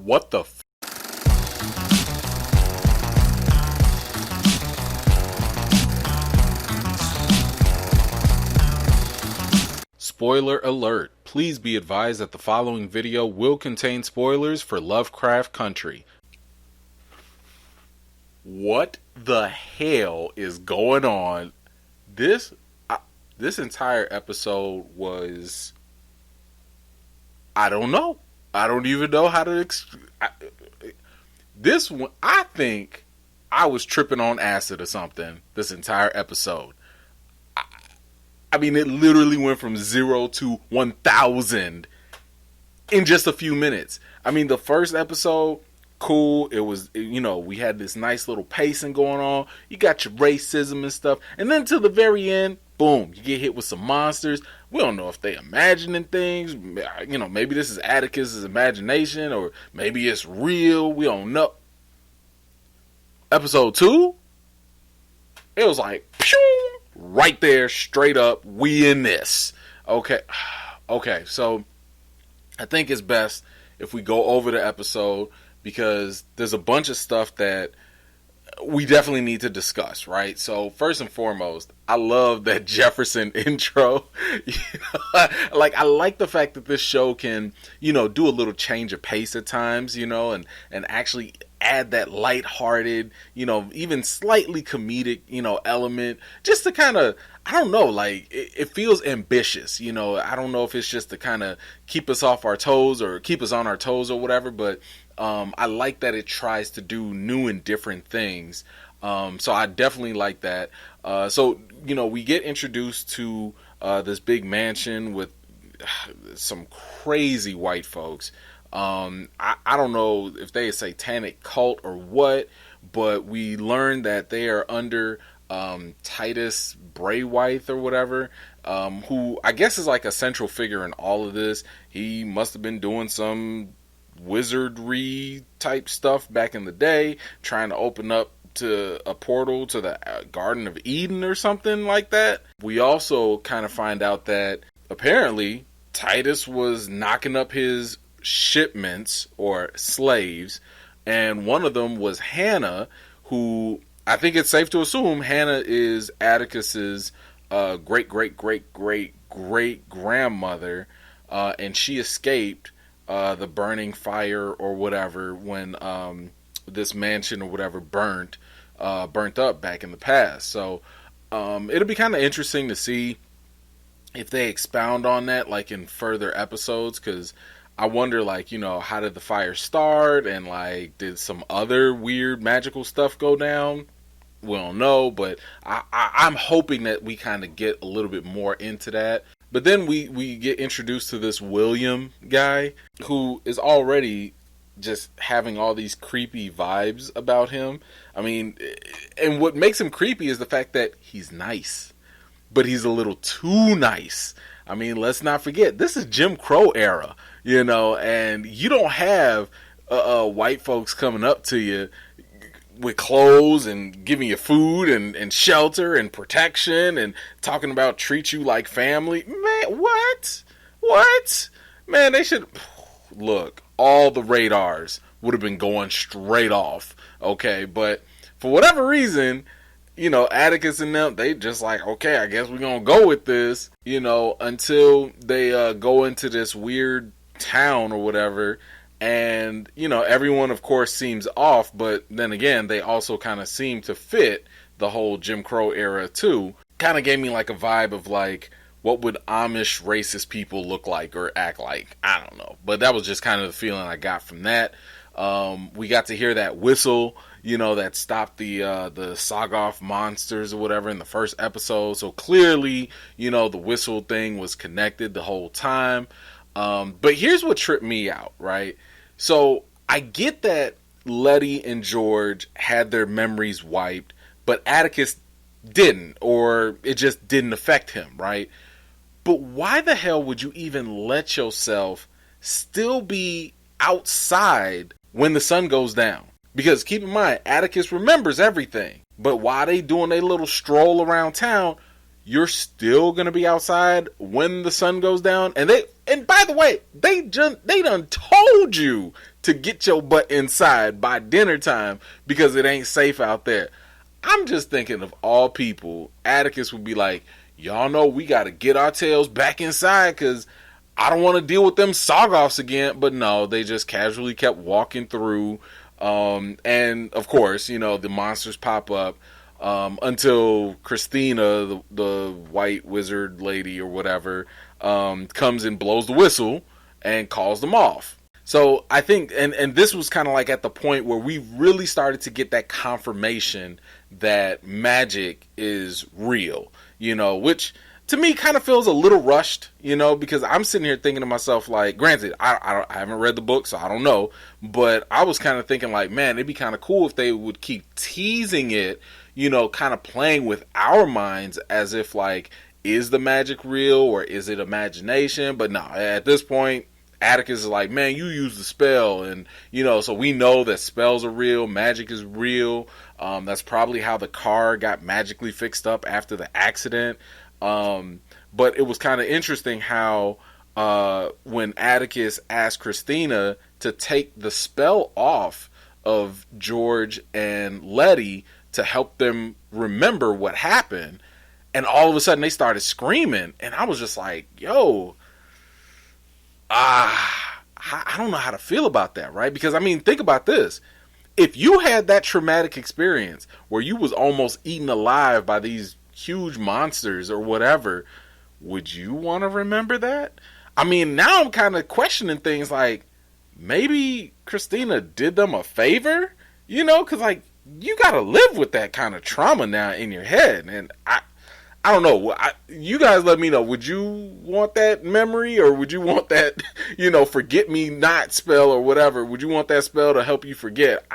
What the f? Spoiler alert. Please be advised that the following video will contain spoilers for Lovecraft Country. What the hell is going on? This entire episode was... I don't know. I don't even know how to... This one, I think I was tripping on acid or something this entire episode. I mean, it literally went from 0 to 1,000 in just a few minutes. I mean, the first episode, cool. It was, we had this nice little pacing going on. You got your racism and stuff. And then to the very end, boom, you get hit with some monsters. We don't know if they imagining things. Maybe this is Atticus's imagination, or maybe it's real. We don't know. Episode 2, it was like, pew! Right there, straight up, we in this. Okay, so I think it's best if we go over the episode, because there's a bunch of stuff that we definitely need to discuss, right? So first and foremost, I love that Jefferson intro. I like the fact that this show can, do a little change of pace at times, and actually add that lighthearted, even slightly comedic, element, just to kind of, I don't know, it feels ambitious, I don't know if it's just to kind of keep us off our toes or keep us on our toes or whatever, but I like that it tries to do new and different things. So I definitely like that. So we get introduced to this big mansion with some crazy white folks. I don't know if they a satanic cult or what, but we learned that they are under Titus Braithwaite or whatever, who I guess is like a central figure in all of this. He must have been doing some wizardry type stuff back in the day, trying to open up to a portal to the Garden of Eden or something like that. We also kind of find out that apparently Titus was knocking up his shipments or slaves, and one of them was Hannah, who I think it's safe to assume Hannah is Atticus's great grandmother, and she escaped the burning fire or whatever when this mansion or whatever burnt up back in the past. So it'll be kind of interesting to see if they expound on that in further episodes, because I wonder how did the fire start, and did some other weird magical stuff go down? We don't know, but I'm hoping that we kind of get a little bit more into that. But then we get introduced to this William guy who is already just having all these creepy vibes about him. I mean, and what makes him creepy is the fact that he's nice, but he's a little too nice. I mean, let's not forget, this is Jim Crow era, and you don't have white folks coming up to you with clothes and giving you food and shelter and protection and talking about treat you like family. Man, what? Man, they should... Look, all the radars would have been going straight off, okay? But for whatever reason, Atticus and them, they just okay, I guess we're gonna go with this, until they go into this weird town or whatever. And, everyone, of course, seems off, but then again, they also kind of seem to fit the whole Jim Crow era, too. Kind of gave me a vibe of, what would Amish racist people look like or act like? I don't know. But that was just kind of the feeling I got from that. We got to hear that whistle, that stopped the Sagoth monsters or whatever in the first episode. So clearly, the whistle thing was connected the whole time. But here's what tripped me out, right? So I get that Letty and George had their memories wiped, but Atticus didn't, or it just didn't affect him, right? But why the hell would you even let yourself still be outside when the sun goes down? Because keep in mind, Atticus remembers everything. But while they doing their little stroll around town, you're still gonna be outside when the sun goes down. And by the way, they done told you to get your butt inside by dinner time because it ain't safe out there. I'm just thinking of all people, Atticus would be like, y'all know we got to get our tails back inside because I don't want to deal with them Soggoths again. But no, they just casually kept walking through. And of course, the monsters pop up until Christina, the white wizard lady or whatever, comes and blows the whistle and calls them off. So I think, and this was kind of like at the point where we really started to get that confirmation that magic is real, which to me kind of feels a little rushed, because I'm sitting here thinking to myself, like, granted, I haven't read the book, so I don't know, but I was kind of thinking like, man, it'd be kind of cool if they would keep teasing it, kind of playing with our minds as if like, is the magic real or is it imagination? But no, at this point, Atticus is like, man, you use the spell, and so we know that spells are real, magic is real. That's probably how the car got magically fixed up after the accident. But it was kind of interesting how when Atticus asked Christina to take the spell off of George and Letty to help them remember what happened, and all of a sudden they started screaming, and I was just like, yo, I don't know how to feel about that, right? Because, I mean, think about this. If you had that traumatic experience where you was almost eaten alive by these huge monsters or whatever, would you want to remember that? I mean, now I'm kind of questioning things like, maybe Christina did them a favor, because, like, you got to live with that kind of trauma now in your head, and I don't know. You guys let me know. Would you want that memory, or would you want that, forget me not spell or whatever? Would you want that spell to help you forget?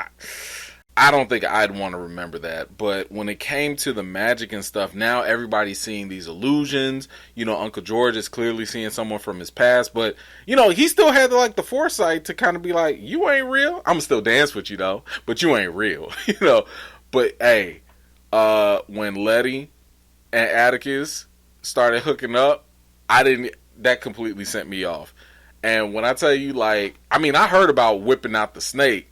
I don't think I'd want to remember that. But when it came to the magic and stuff, now everybody's seeing these illusions. Uncle George is clearly seeing someone from his past. But, he still had the foresight to kind of be like, you ain't real. I'm still dance with you, though. But you ain't real, But, hey, when Letty and Atticus started hooking up, that completely sent me off. And when I tell you, I heard about whipping out the snake,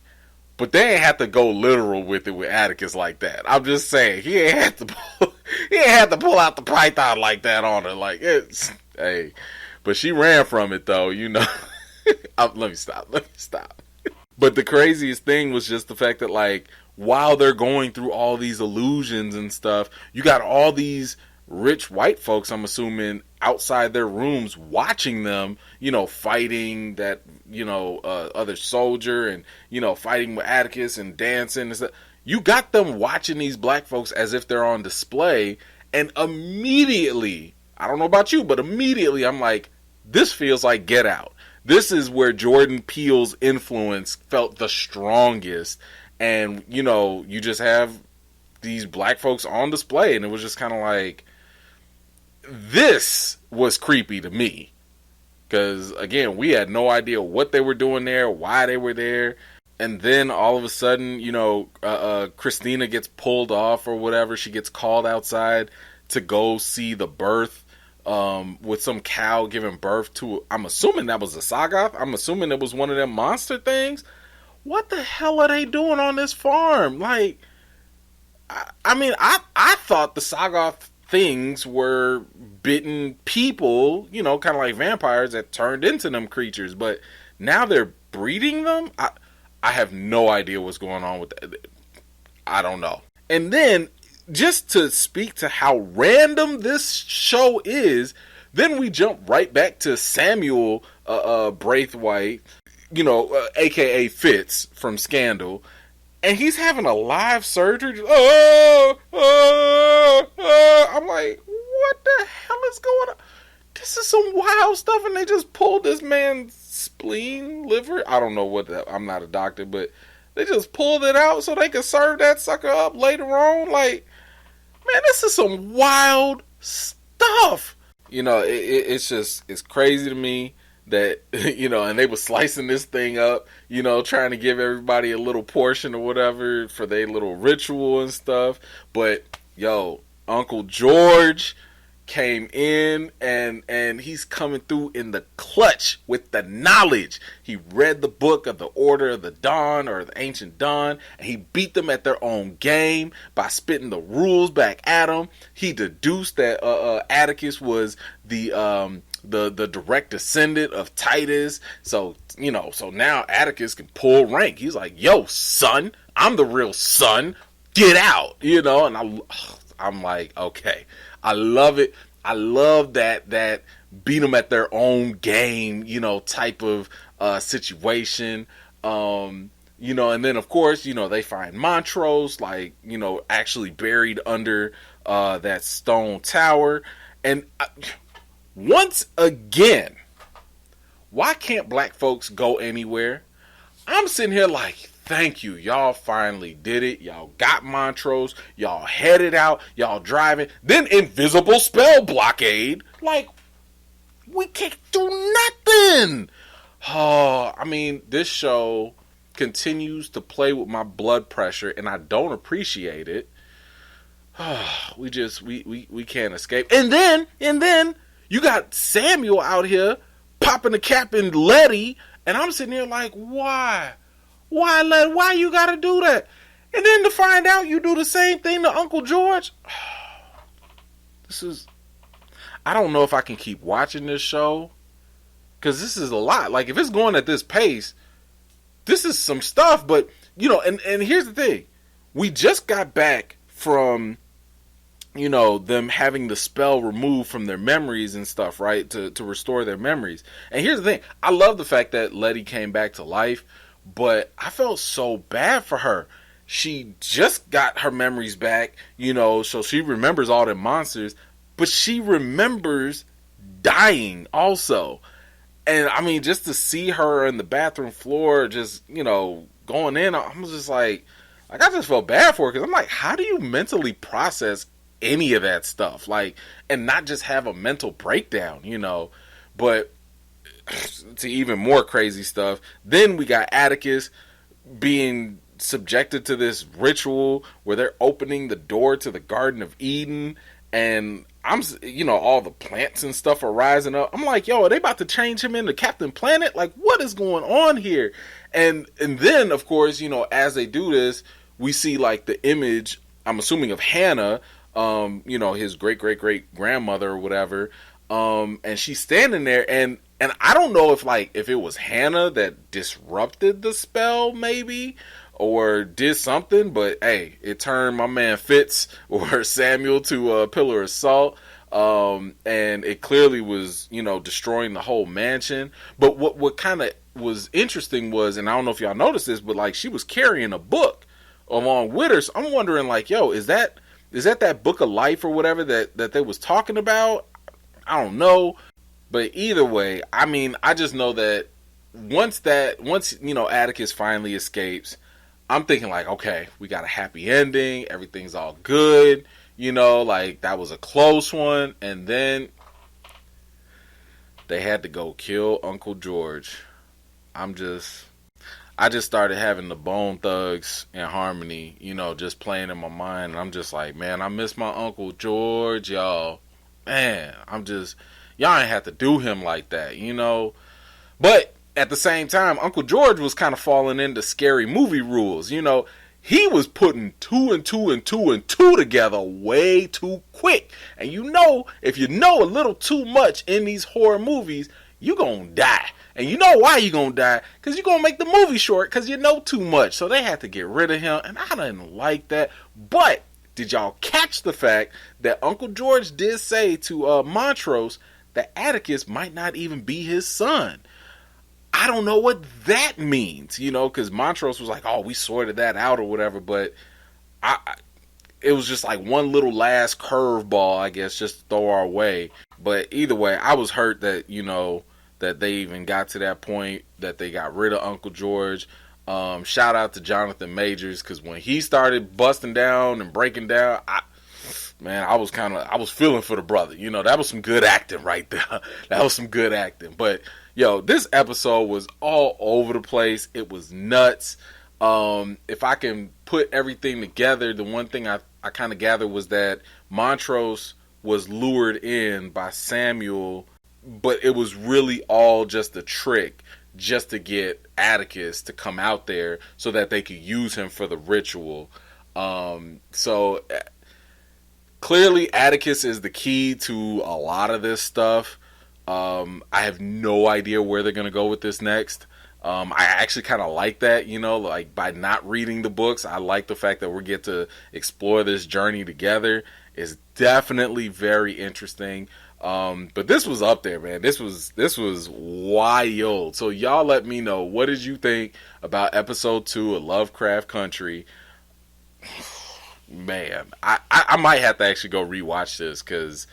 but they ain't have to go literal with it with Atticus like that. I'm just saying, he ain't had to pull out the python like that on her. Hey, but she ran from it though, let me stop. But the craziest thing was just the fact that while they're going through all these illusions and stuff, you got all these rich white folks, I'm assuming, outside their rooms watching them, fighting that, other soldier and, fighting with Atticus and dancing and stuff. You got them watching these black folks as if they're on display, and immediately, I don't know about you, but immediately I'm like, this feels like Get Out. This is where Jordan Peele's influence felt the strongest. And, you just have these black folks on display. And it was just kind of like, this was creepy to me. Because, again, we had no idea what they were doing there, why they were there. And then all of a sudden, Christina gets pulled off or whatever. She gets called outside to go see the birth with some cow giving birth to, I'm assuming that was a Soggoth. I'm assuming it was one of them monster things. What the hell are they doing on this farm? I thought the Soggoth things were bitten people, kind of like vampires that turned into them creatures. But now they're breeding them? I have no idea what's going on with that. I don't know. And then, just to speak to how random this show is, then we jump right back to Samuel Braithwaite, a.k.a. Fitz from Scandal, and he's having a live surgery. I'm like, what the hell is going on? This is some wild stuff, and they just pulled this man's spleen, liver. I don't know what that. I'm not a doctor, but they just pulled it out so they could serve that sucker up later on. Man, this is some wild stuff. It's crazy to me that, and they were slicing this thing up, trying to give everybody a little portion or whatever for their little ritual and stuff. But, Uncle George came in, and he's coming through in the clutch with the knowledge. He read the book of the Order of the Dawn, or the Ancient Dawn, and he beat them at their own game by spitting the rules back at them. He deduced that Atticus was the direct descendant of Titus. So so now Atticus can pull rank. He's like, yo, son, I'm the real son. Get out, and I'm like, okay. I love it. I love that beat them at their own game, type of situation. And then of course, they find Montrose, like, actually buried under that stone tower. And once again, why can't black folks go anywhere? I'm sitting here like, thank you. Y'all finally did it. Y'all got Montrose. Y'all headed out. Y'all driving. Then invisible spell blockade. Like, we can't do nothing. Oh, I mean, this show continues to play with my blood pressure, and I don't appreciate it. We can't escape. And then you got Samuel out here popping the cap in Letty, and I'm sitting here like, why? Why you gotta do that? And then to find out you do the same thing to Uncle George. I don't know if I can keep watching this show, because this is a lot. Like, if it's going at this pace, this is some stuff. But, and here's the thing. We just got back from, them having the spell removed from their memories and stuff, right? To restore their memories. And here's the thing. I love the fact that Letty came back to life. But I felt so bad for her. She just got her memories back, so she remembers all the monsters, but she remembers dying also. And I mean, just to see her in the bathroom floor, just, going in, I was just like I just felt bad for her, because I'm like, how do you mentally process any of that stuff? Like, and not just have a mental breakdown, but to even more crazy stuff. Then we got Atticus being subjected to this ritual where they're opening the door to the Garden of Eden, and all the plants and stuff are rising up. I'm like, yo, are they about to change him into Captain Planet? Like, what is going on here? And then, of course, as they do this, we see like the image, I'm assuming, of Hannah, his great grandmother or whatever. And she's standing there, and I don't know if it was Hannah that disrupted the spell, maybe, or did something, but hey, it turned my man Fitz or Samuel to a pillar of salt. And it clearly was, destroying the whole mansion. But what kind of was interesting was, and I don't know if y'all noticed this, but like, she was carrying a book along with her. So I'm wondering, like, yo, is that book of life or whatever that they was talking about? I don't know. But either way, I mean, I just know that once Atticus finally escapes, I'm thinking like, okay, we got a happy ending. Everything's all good. Like, that was a close one. And then they had to go kill Uncle George. I just started having the Bone Thugs and Harmony, just playing in my mind. And I'm just like, man, I miss my Uncle George, y'all. Man, y'all ain't have to do him like that, But at the same time, Uncle George was kind of falling into scary movie rules, He was putting two and two together way too quick. And if you know a little too much in these horror movies, you gonna die. And you know why you gonna die? Because you're gonna make the movie short because you know too much. So they had to get rid of him, and I didn't like that. But did y'all catch the fact that Uncle George did say to Montrose that Atticus might not even be his son? I don't know what that means, because Montrose was like, oh, we sorted that out or whatever, but it was just like one little last curveball, I guess, just to throw our way. But either way, I was hurt that, that they even got to that point, that they got rid of Uncle George. Shout out to Jonathan Majors, because when he started busting down and breaking down, I was feeling for the brother. That was some good acting right there. That was some good acting. But yo, this episode was all over the place. It was nuts. If I can put everything together, the one thing I kind of gathered was that Montrose was lured in by Samuel, but it was really all just a trick just to get Atticus to come out there so that they could use him for the ritual. So clearly Atticus is the key to a lot of this stuff. I have no idea where they're going to go with this next. I actually kind of like that, like by not reading the books, I like the fact that we get to explore this journey together. It's definitely very interesting. But this was up there, man. This was wild. So y'all let me know, what did you think about episode 2 of Lovecraft Country? Man, I might have to actually go rewatch this because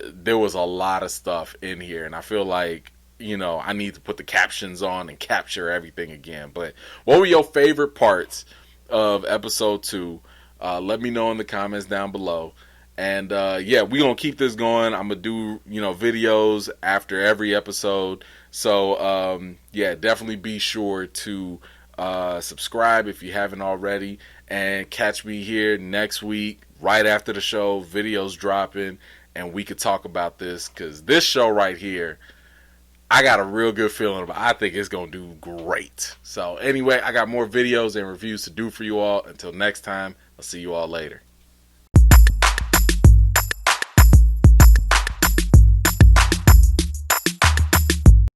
there was a lot of stuff in here, and I feel like I need to put the captions on and capture everything again. But what were your favorite parts of episode 2? Let me know in the comments down below. And yeah, we're going to keep this going. I'm going to do, videos after every episode. So yeah, definitely be sure to subscribe if you haven't already. And catch me here next week, right after the show. Videos dropping. And we could talk about this, because this show right here, I got a real good feeling about it. I think it's going to do great. So anyway, I got more videos and reviews to do for you all. Until next time, I'll see you all later.